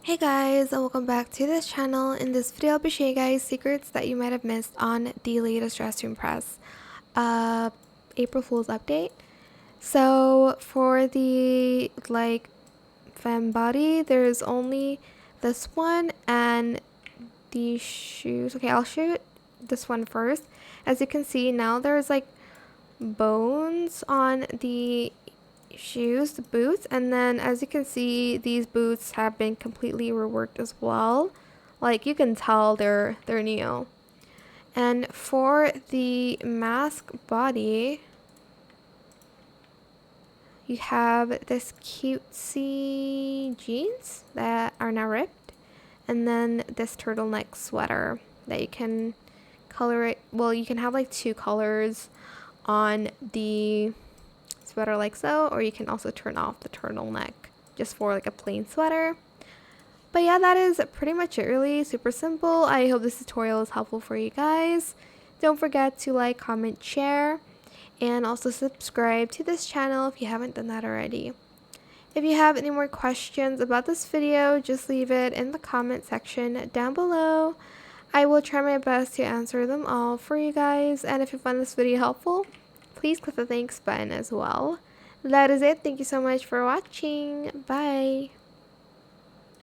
Hey guys, and welcome back to this channel. In this video I'll be showing you guys secrets that you might have missed on the latest Dress to Impress April Fool's update. So for the femme body, there's only this one and the shoes. Okay, I'll show you this one first. As you can see now, there's bones on the shoes, the boots, and then as you can see, these boots have been completely reworked as well. Like, you can tell they're new. And for the mask body, you have this cutesy jeans that are now ripped, and then this turtleneck sweater that you can color it. Well, you can have like two colors on the sweater like so, or you can also turn off the turtleneck just for like a plain sweater. But yeah, that is pretty much it, really super simple. I hope this tutorial is helpful for you guys. Don't forget to like, comment, share, and also subscribe to this channel if you haven't done that already. If you have any more questions about this video, just leave it in the comment section down below. I will try my best to answer them all for you guys, and if you found this video helpful, please click the thanks button as well. That is it. Thank you so much for watching. Bye.